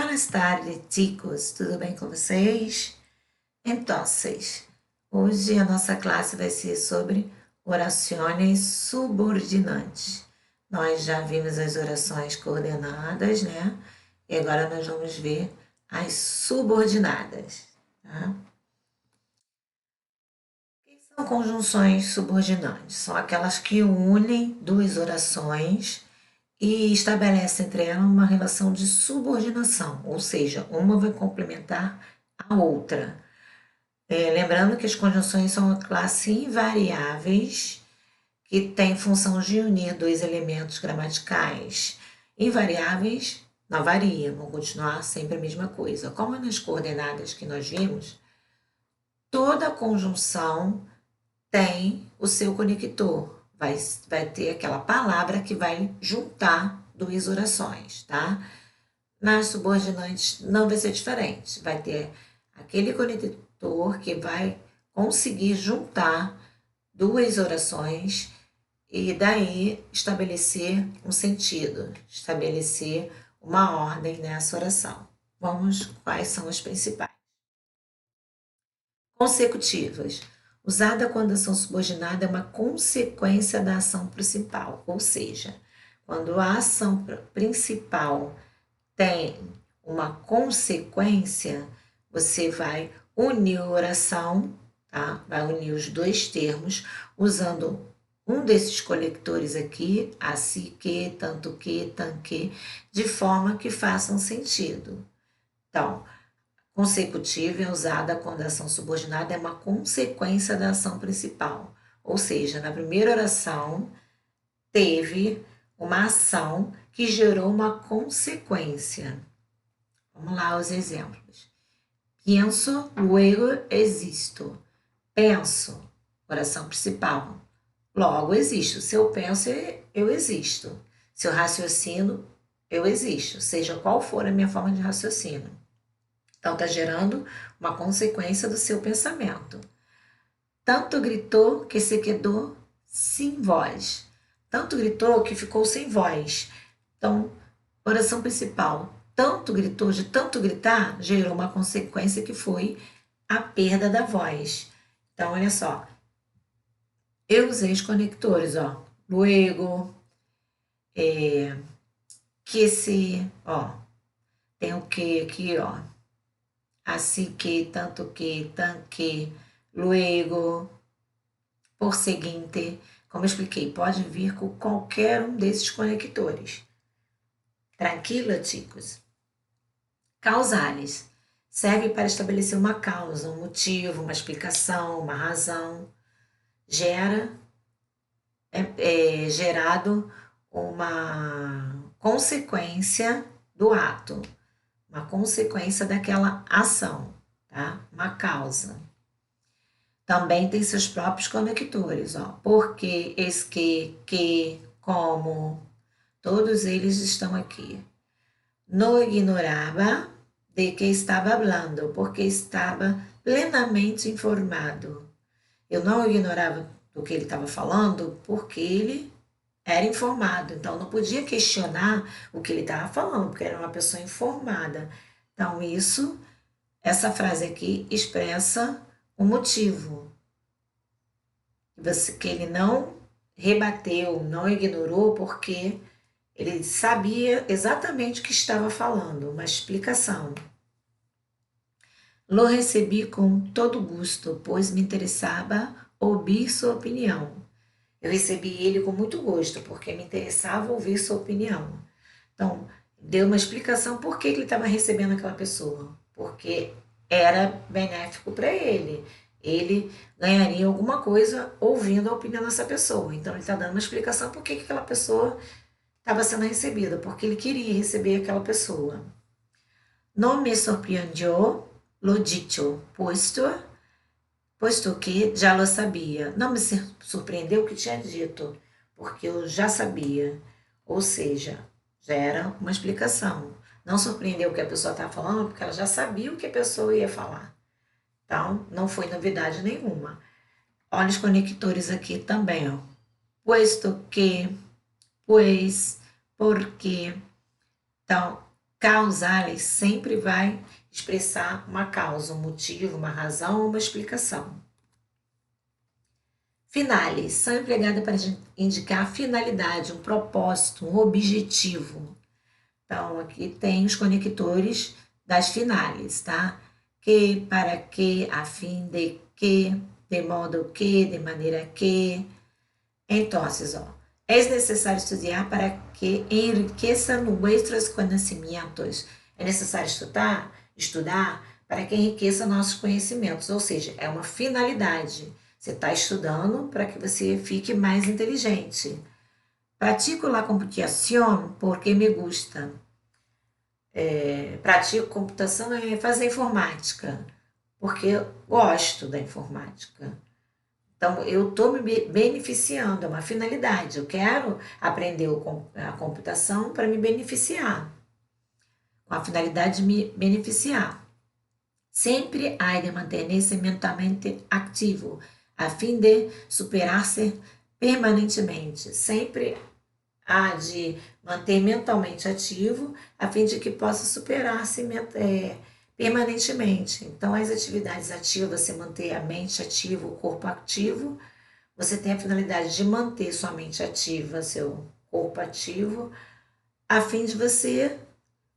Buenas tardes, chicos. Tudo bem com vocês? Então, hoje a nossa classe vai ser sobre orações subordinantes. Nós já vimos as orações coordenadas, né? E agora nós vamos ver as subordinadas, tá? O que são conjunções subordinantes? São aquelas que unem duas orações e estabelece entre elas uma relação de subordinação, ou seja, uma vai complementar a outra. Lembrando que as conjunções são uma classe invariáveis que tem função de unir dois elementos gramaticais. Invariáveis não variam, vão continuar sempre a mesma coisa. Como nas coordenadas que nós vimos, toda conjunção tem o seu conector. Vai ter aquela palavra que vai juntar duas orações, tá? Nas subordinantes não vai ser diferente. Vai ter aquele conector que vai conseguir juntar duas orações e daí estabelecer um sentido, estabelecer uma ordem nessa oração. Vamos, quais são as principais? Consecutivas. Usada quando a ação subordinada é uma consequência da ação principal, ou seja, quando a ação principal tem uma consequência, você vai unir a oração, tá? Vai unir os dois termos usando um desses conectores aqui, assim que, tanto que, tan que, de forma que façam sentido. Então, consecutiva é usada quando a ação subordinada é uma consequência da ação principal. Ou seja, na primeira oração, teve uma ação que gerou uma consequência. Vamos lá os exemplos. Pienso, luego existo. Penso, oração principal. Logo existo. Se eu penso, eu existo. Se eu raciocino, eu existo. Seja qual for a minha forma de raciocínio. Então, está gerando uma consequência do seu pensamento. Tanto gritou que se quedou sem voz. Tanto gritou que ficou sem voz. Então, oração principal. Tanto gritou, de tanto gritar, gerou uma consequência que foi a perda da voz. Então, olha só. Eu usei os conectores, ó. Luego, que se, ó. Tem o que aqui, ó. Assim que, tanto que, tan que, luego, por seguinte, como eu expliquei, pode vir com qualquer um desses conectores. Tranquilo, chicos? Causales. Serve para estabelecer uma causa, um motivo, uma explicação, uma razão. Gerado uma consequência do ato. Uma consequência daquela ação, tá? Uma causa. Também tem seus próprios conectores, ó. Porque, que, como, todos eles estão aqui. No ignorava de que estava falando, porque estava plenamente informado. Eu não ignorava do que ele estava falando, porque ele era informado, então não podia questionar o que ele estava falando, porque era uma pessoa informada. Então, essa frase aqui expressa um motivo. Que ele não rebateu, não ignorou, porque ele sabia exatamente o que estava falando, uma explicação. Lo recebi com todo gosto, pois me interessava ouvir sua opinião. Eu recebi ele com muito gosto, porque me interessava ouvir sua opinião. Então, deu uma explicação por que ele estava recebendo aquela pessoa. Porque era benéfico para ele. Ele ganharia alguma coisa ouvindo a opinião dessa pessoa. Então, ele está dando uma explicação por que aquela pessoa estava sendo recebida, porque ele queria receber aquela pessoa. Não me surpreendeu lo dicho, posto que já lo sabia. Não me surpreendeu o que tinha dito, porque eu já sabia. Ou seja, já era uma explicação. Não surpreendeu o que a pessoa estava falando, porque ela já sabia o que a pessoa ia falar. Então, não foi novidade nenhuma. Olha os conectores aqui também, ó. Puesto que, pois, porque. Então, causales sempre vai expressar uma causa, um motivo, uma razão, uma explicação. Finales são empregadas para indicar a finalidade, um propósito, um objetivo. Então, aqui tem os conectores das finales, tá? Que, para que, a fim de que, de modo que, de maneira que. Então, ó, é necessário estudar para que enriqueça nossos conhecimentos. É necessário estudar para que enriqueça nossos conhecimentos, ou seja, é uma finalidade. Você está estudando para que você fique mais inteligente. Pratico la computação porque me gusta. Pratico computação é fazer informática, porque eu gosto da informática. Então, eu estou me beneficiando, é uma finalidade. Eu quero aprender a computação para me beneficiar, com a finalidade de me beneficiar. Sempre há de manter-se mentalmente ativo, a fim de superar-se permanentemente. Sempre há de manter mentalmente ativo, a fim de que possa superar-se permanentemente. Então, as atividades ativas, você manter a mente ativa, o corpo ativo, você tem a finalidade de manter sua mente ativa, seu corpo ativo, a fim de você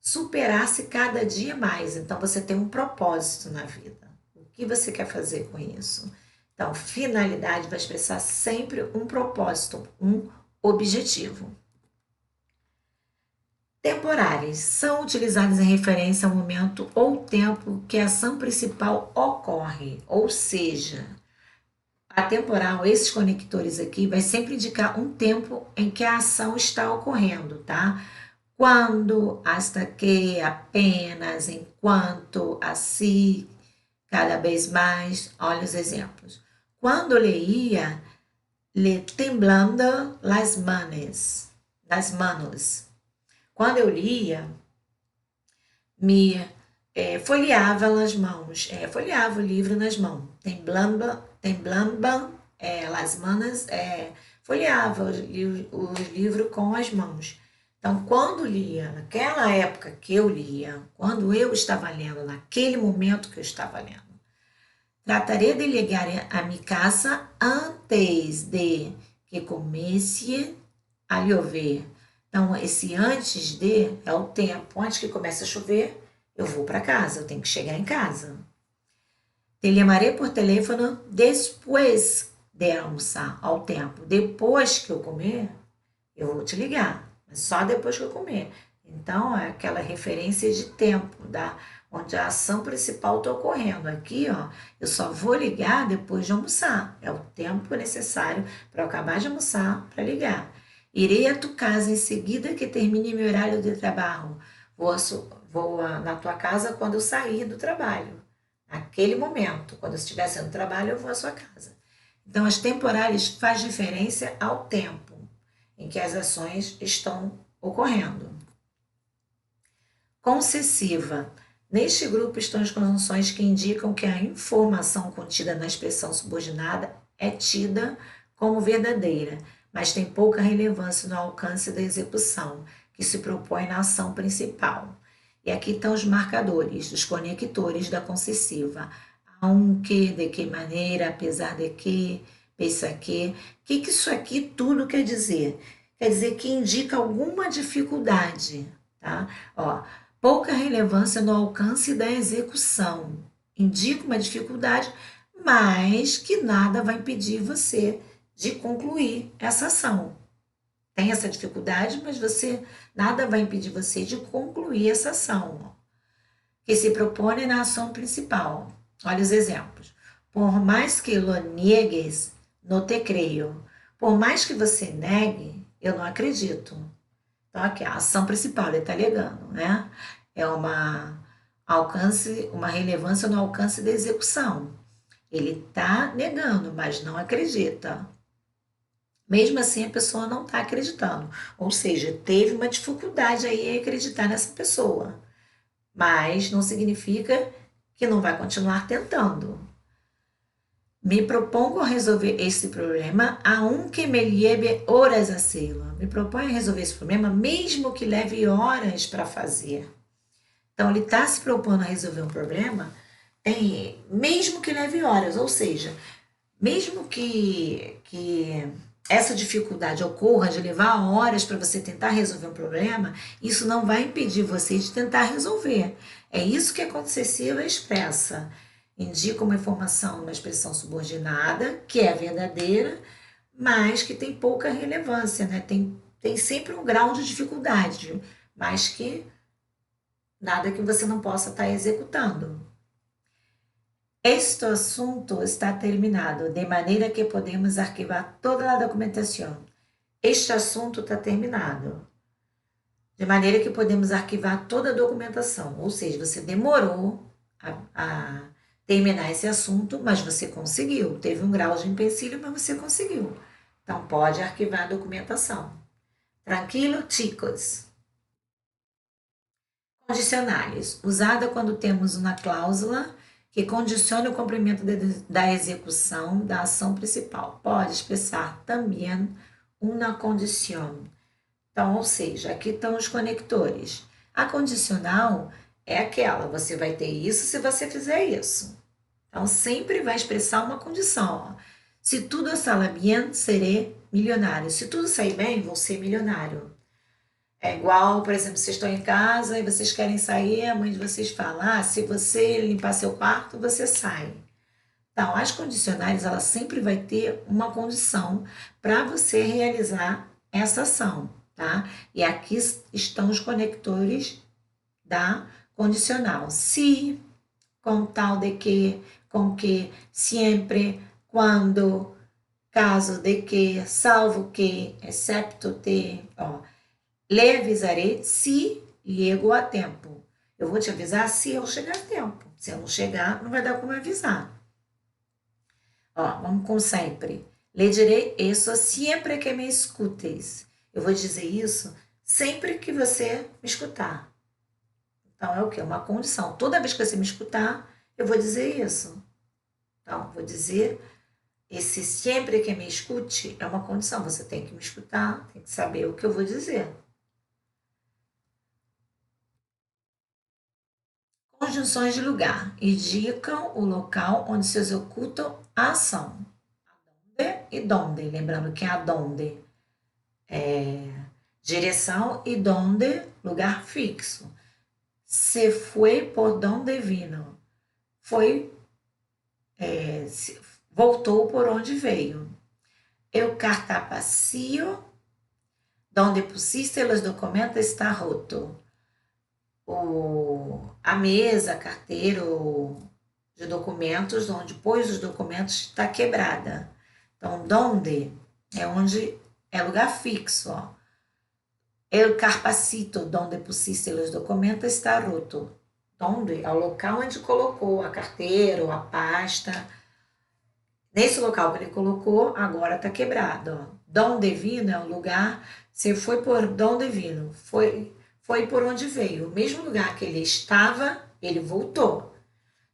superar-se cada dia mais. Então, você tem um propósito na vida. O que você quer fazer com isso? Então, finalidade vai expressar sempre um propósito, um objetivo. Temporárias são utilizadas em referência ao momento ou tempo que a ação principal ocorre, ou seja, a temporal, esses conectores aqui, vai sempre indicar um tempo em que a ação está ocorrendo, tá? Quando, hasta que, apenas, enquanto, assim, cada vez mais. Olha os exemplos. Quando leía, le temblando las manos. Quando eu lia, me folheava nas mãos, folheava o livro nas mãos. Temblamba, las manos, folheava o livro com as mãos. Então, quando lia, naquela época que eu lia, quando eu estava lendo, naquele momento que eu estava lendo, tratarei de ligar a minha casa antes de que comece a chover. Então, esse antes de é o tempo. Antes que comece a chover, eu vou para casa, eu tenho que chegar em casa. Te chamarei por telefone depois de almoçar, ao tempo. Depois que eu comer, eu vou te ligar. Mas só depois que eu comer. Então, é aquela referência de tempo, onde a ação principal está ocorrendo. Aqui, ó, eu só vou ligar depois de almoçar. É o tempo necessário para eu acabar de almoçar para ligar. Irei a tua casa em seguida que termine meu horário de trabalho. Vou na tua casa quando eu sair do trabalho. Naquele momento, quando eu estiver sendo trabalho, eu vou à sua casa. Então, as temporárias faz referência ao tempo em que as ações estão ocorrendo. Concessiva. Neste grupo estão as conjunções que indicam que a informação contida na expressão subordinada é tida como verdadeira, mas tem pouca relevância no alcance da execução, que se propõe na ação principal. E aqui estão os marcadores, os conectores da concessiva. Aunque, de que maneira, apesar de que, pensa que. O que isso aqui tudo quer dizer? Quer dizer que indica alguma dificuldade, tá? Ó, pouca relevância no alcance da execução. Indica uma dificuldade, mas que nada vai impedir você de concluir essa ação. Tem essa dificuldade, mas nada vai impedir você de concluir essa ação, que se propõe na ação principal. Olha os exemplos. Por mais que lo niegues, no te creio. Por mais que você negue, eu não acredito. Então, aqui, a ação principal, ele está alegando, né? É uma relevância no alcance da execução. Ele está negando, mas não acredita. Mesmo assim, a pessoa não está acreditando. Ou seja, teve uma dificuldade aí em acreditar nessa pessoa. Mas não significa que não vai continuar tentando. Me propongo resolver esse problema, aunque me lleve horas a hacerlo. Me proponho resolver esse problema, mesmo que leve horas para fazer. Então, ele está se propondo a resolver um problema, mesmo que leve horas, ou seja, mesmo que essa dificuldade ocorra de levar horas para você tentar resolver um problema, isso não vai impedir você de tentar resolver. É isso que a conta excessiva expressa. Indica uma informação numa expressão subordinada, que é verdadeira, mas que tem pouca relevância, né? Tem sempre um grau de dificuldade, mas que nada que você não possa estar executando. Este assunto está terminado, de maneira que podemos arquivar toda a documentação. Este assunto está terminado, de maneira que podemos arquivar toda a documentação. Ou seja, você demorou a terminar esse assunto, mas você conseguiu. Teve um grau de empecilho, mas você conseguiu. Então, pode arquivar a documentação. Tranquilo, chicos? Condicionais. Usada quando temos uma cláusula que condiciona o cumprimento da execução da ação principal. Pode expressar também uma condição. Então, ou seja, aqui estão os conectores. A condicional é aquela, você vai ter isso se você fizer isso. Então, sempre vai expressar uma condição. Ó. Se tudo sale bem, serei milionário. Se tudo sair bem, vou ser milionário. É igual, por exemplo, vocês estão em casa e vocês querem sair, a mãe de vocês fala, se você limpar seu quarto, você sai. Então, as condicionais, ela sempre vai ter uma condição para você realizar essa ação, tá? E aqui estão os conectores da condicional. Se, com tal de que, com que, sempre, quando, caso de que, salvo que, excepto de, ó. Lhe avisarei se llego a tempo. Eu vou te avisar se eu chegar a tempo. Se eu não chegar, não vai dar como avisar. Ó, vamos com sempre. Lhe direi isso sempre que me escuteis. Eu vou dizer isso sempre que você me escutar. Então, é o quê? Uma condição. Toda vez que você me escutar, eu vou dizer isso. Então, vou dizer, esse sempre que me escute é uma condição. Você tem que me escutar, tem que saber o que eu vou dizer. Conjunções de lugar indicam o local onde se executa a ação. Adonde e donde. Lembrando que adonde é direção e donde, lugar fixo. Se foi por donde vino. Foi, voltou por onde veio. Eu cartapacio, donde pusiste os documentos está roto. A mesa, a carteira de documentos, onde pôs os documentos, está quebrada. Então, donde é onde é lugar fixo. Ó. El carpacito donde pusiste os documentos está roto. Donde é o local onde colocou a carteira ou a pasta. Nesse local que ele colocou, agora está quebrado. Ó. Donde vino é o lugar, se foi por donde vino, foi por onde veio. O mesmo lugar que ele estava, ele voltou.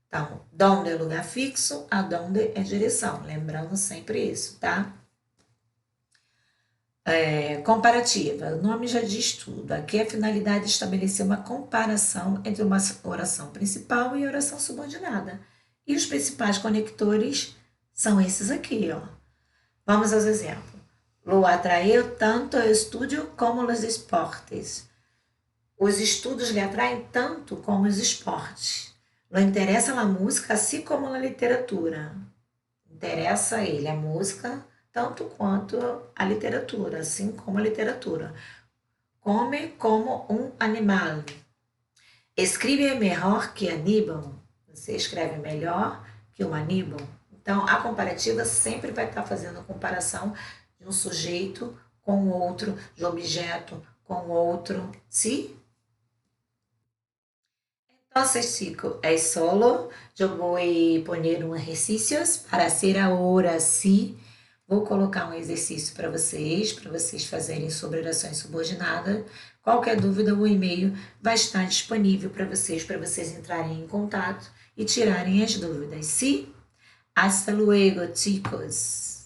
Então, donde é lugar fixo, adonde é direção. Lembrando sempre isso, tá? Comparativa. O nome já diz tudo. Aqui a finalidade é estabelecer uma comparação entre uma oração principal e oração subordinada. E os principais conectores são esses aqui, ó. Vamos aos exemplos. Lo atraiu tanto o estúdio como os esportes. Os estudos lhe atraem tanto como os esportes. Lo interessa a música, assim como a literatura. Interessa a ele a música, tanto quanto a literatura, assim como a literatura. Come como um animal. Escreve melhor que Aníbal. Você escreve melhor que o Aníbal. Então, a comparativa sempre vai estar fazendo a comparação de um sujeito com outro, de objeto com outro. Sim? Entonces, chicos, es solo. Yo voy a poner ejercícios para hacer ahora sí. Vou colocar um exercício para vocês fazerem sobre orações subordinadas. Qualquer dúvida, o e-mail vai estar disponível para vocês entrarem em contato e tirarem as dúvidas. Sim? Hasta luego, chicos!